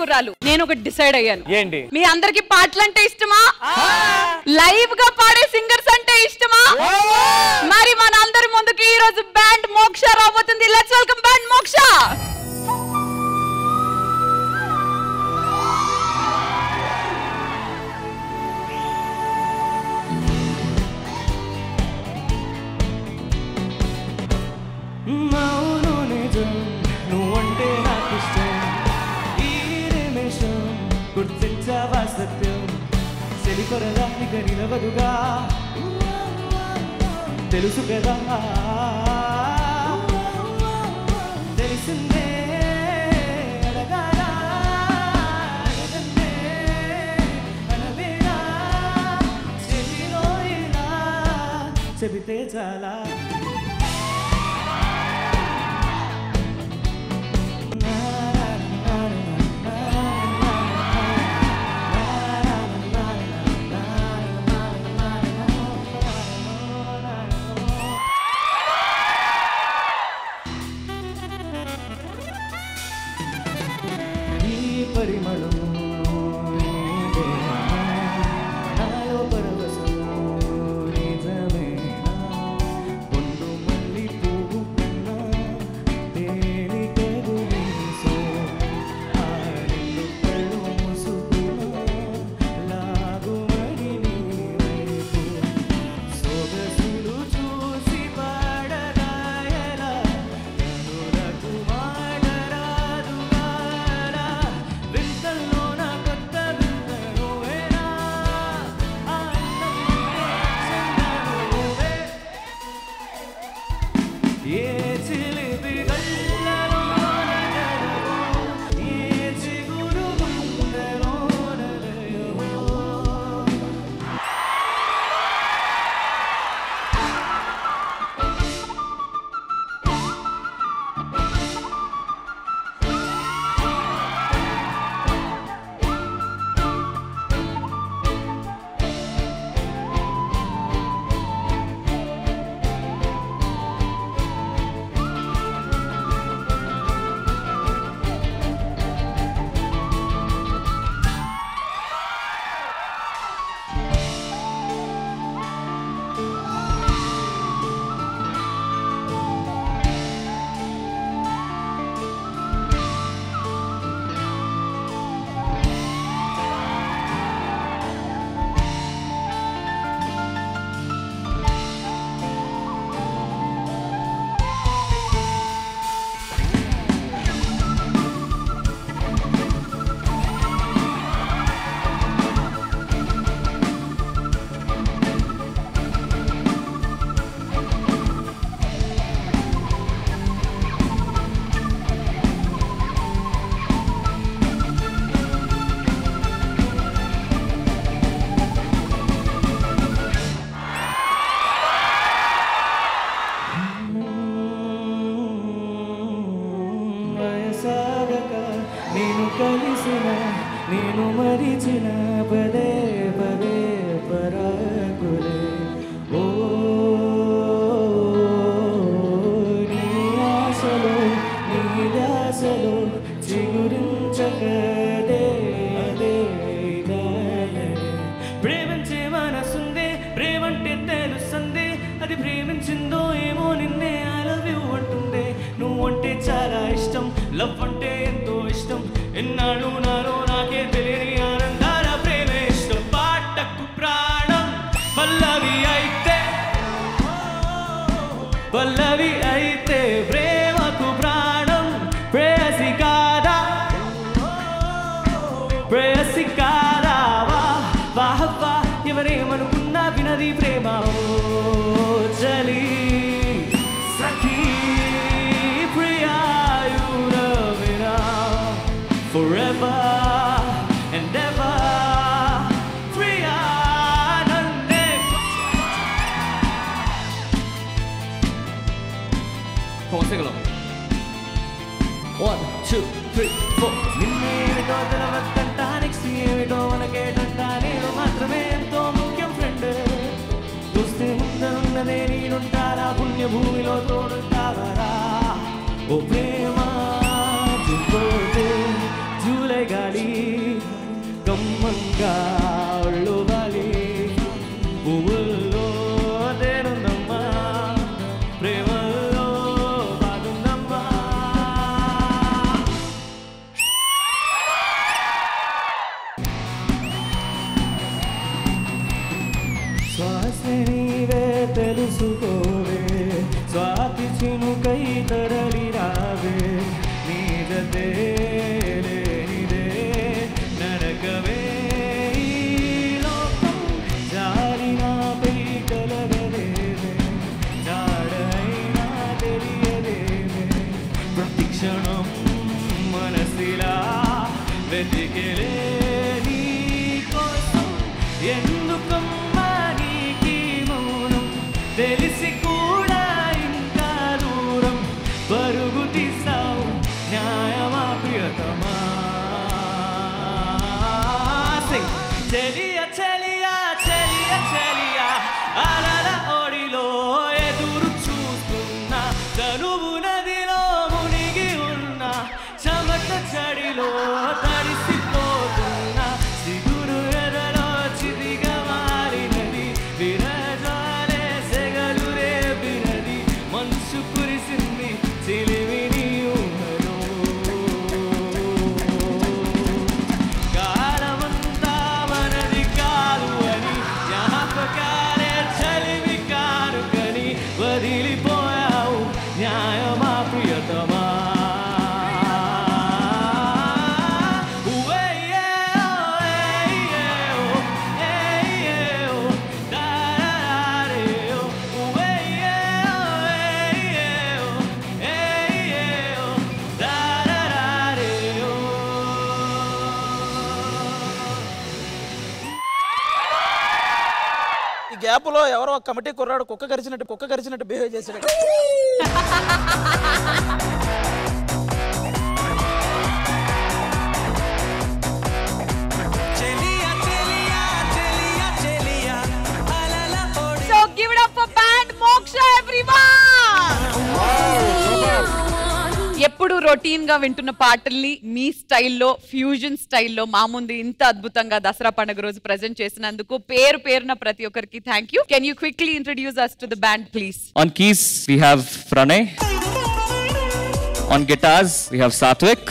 ప్రేమికురాలు. నేను ఒకటి డిసైడ్ అయ్యాను. ఏంటి? మీ అందరికి పాటలు అంటే ఇష్టమా? లైవ్ గా పాడే సింగర్స్ అంటే ఇష్టమా? మరి మన అందరి ముందుకి ఈ రోజు బ్యాండ్ మోక్ష రాబోతుంది. లెట్స్ వెల్కమ్ బ్యాండ్ మోక్ష. నువ్వంటే నాకు ఇష్టం, ఈ నిమిషం గుర్తించవా సత్యం, చెలికొరదానిక నిలవదుగా తెలుసు కదా, తెలిసిందే అడగాలా అడగందే అనవేనా, చెవిలో ఇలా చెబితే చాలా. పరిమళం నాలో పరవశం నిజమేనా, పొందు మళ్ళీ పువ్వు కన్నా తేలికదు నీసో, ఆ రెండు కళ్ళు మూసుకున్నా లాగుమని నీ వైపు, సొగసులు చూసి పాడరాయలా కనులకు మాటరాదుగా, వింతల్లో నా కొత్త వింత నువ్వేనా, ఏ చిలిపి గళ్ళలో నగరవో, ఏ చిగురు గుండెలో నలయవో. వయసాగక నేను కలిసిన నేను మరిచిన పదే పదే పరాకులే, ఓ నీ ఆశలో నీ దాసలో చిగురించకదే అదే గాయనే. ప్రేమించే మనసుందే, ప్రేమంటే తెలుస్తుంది, అది ప్రేమించిందో ఏమో నిన్నే ఐ లవ్ యూ అంటుందే. నువ్వంటే చాలా ఇష్టం, లవ్ అంటే ఎంతో ఇష్టం, ఎన్నాళ్ళు నాలో నాకే తెలియని ఆనందాల ప్రేమే ఇష్టం. పాటకు ప్రాణం పల్లవి అయితే, పల్లవి అయితే ప్రేమకు ప్రాణం ప్రేయసి కాదా, ప్రేయసి కాదా. వాహ్ వాహ్ ఎవరేమనుకున్నా వినది ప్రేమ, ఓ చలి సఖీ Priya, you love it all forever and ever. Priya నన్నే కోసగలం 1 2 3 4 నిన్నేమిటో తెలవద్దంట, నెక్స్ట్ ఏమిటో మనకేటంట, నేను మాత్రమే ఎంతో ముఖ్యం ఫ్రెండ్, చూస్తే ముందరున్నదే నేనుంటారా, పుణ్యభూమిలో తోడుంటావరా. ఓ ప్రేమ జూలై గాలి తెలుసుకోవే స్వాతి చినుకై తరలి రావే నీజతే లేనిదే నరకవే ఈ లోకం జారినాపై కలగలేవే జాడైనా తెలియలేవే ప్రతి క్షణం మనసిలా వెతికెలే నీ కోసం ఎందుకమ్మా నీకీ మౌనం తెలిసి కూడా ఇంకా దూరం పరుగు తీసావు న్యాయమా ప్రియతమా చెలియ చెలియా చెలియ చెలియా అలల ఒడిలో ఎదురు చూస్తున్నా తనువు నదిలో మునిగి ఉన్నా చెమట చడిలో తడిసిపోతున్నా సిగురు ఎదలో చిదిగా మారినది విరజాలే సెగలు రేపినది మంచు కురిసింది చిలిమి నీ ఊహలో కాలమంతా మనది కాదు అని జ్ఞాపకాలే చలివి కారు కని వదిలిపోయావు న్యాయమా ప్రియతమా ఈ గ్యాప్లో ఎవరో కమిటీ కుర్రాడు కుక్క కరిచినట్టు బిహేవ్ చేశాడు. So give it up for band Moksha everyone. ఎప్పుడు రొటీన్ గా వింటున్న పాటల్ని మీ స్టైల్లో ఫ్యూజన్ స్టైల్లో మా ముందు ఇంత అద్భుతంగా దసరా పండుగ రోజు ప్రెజెంట్ చేసినందుకు పేరున ప్రతి ఒక్కరికి thank you. Can you quickly introduce us to the band please? On keys we have Pranay. On guitars we have Satvik.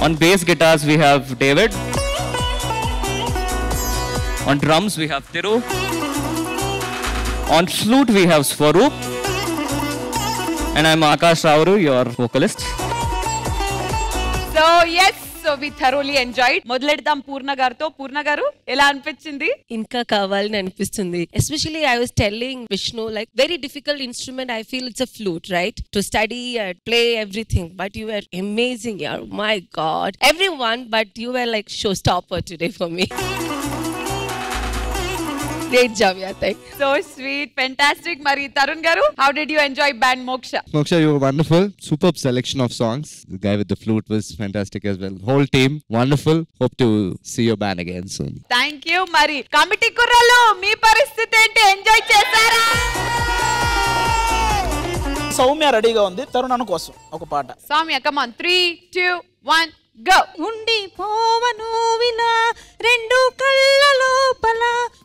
On bass guitars we have David. On drums we have Thiru. On flute we have Swaroop. And I'm Akash Rauru, your vocalist. So yes, so we thoroughly enjoyed. మొదలెడదాం పూర్ణ గారితో. పూర్ణ గారు ఎలా అనిపించింది? ఇంకా కావాలని అనిపిస్తుంది. Especially I was telling Vishnu like very difficult instrument. I feel it's a flute, right? To study and play everything. But you were amazing, yeah. My God, everyone. But you were like showstopper today for me. Great job, yeah. Thanks. So sweet, fantastic. Mari Tarun garu, how did you enjoy band Moksha? Moksha, you were wonderful. Superb selection of songs. The guy with the flute was fantastic as well. Whole team, wonderful. Hope to see your band again soon. Thank you. Mari committee kurralu, మీ పరిస్థితి ఏంటి? Enjoy చేశారా? సౌమ్య రెడీగా ఉంది తరుణ్ కోసం ఒక పాట. Soumya, come on. 3, 2, 1, go. ఉండి పోవను విలా రెండు కళ్ళ లోపల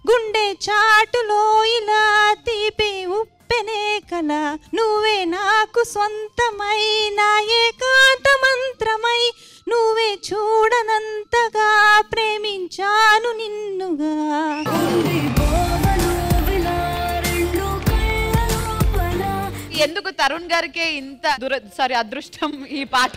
గుండె చాటులో ఇలా తీపి ఉప్పెనే కల నువ్వే నాకు సొంతమైన ఏకాంత మంత్రమై నువ్వే చూడనంతగా ప్రేమించాను నిన్నుగా. ఎందుకు తరుణ్ గారికి ఇంత అదృష్టం ఈ పాట?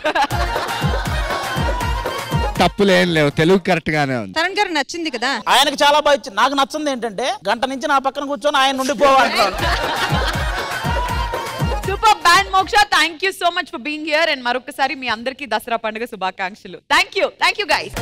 తప్పులేం లేవు, తెలుగు కరెక్ట్ గానే ఉంది. తరుణ్ గారు నచ్చింది కదా? ఆయనకు చాలా బాగా ఇచ్చింది. నాకు నచ్చింది ఏంటంటే గంట నుంచి నా పక్కన కూర్చొని ఆయన నుండి పోవాలంటాను. సూపర్ బ్యాండ్ మోక్ష, thank you so much for being here. And మరొకసారి మీ అందరికీ దసరా పండుగ శుభాకాంక్షలు. Thank you guys.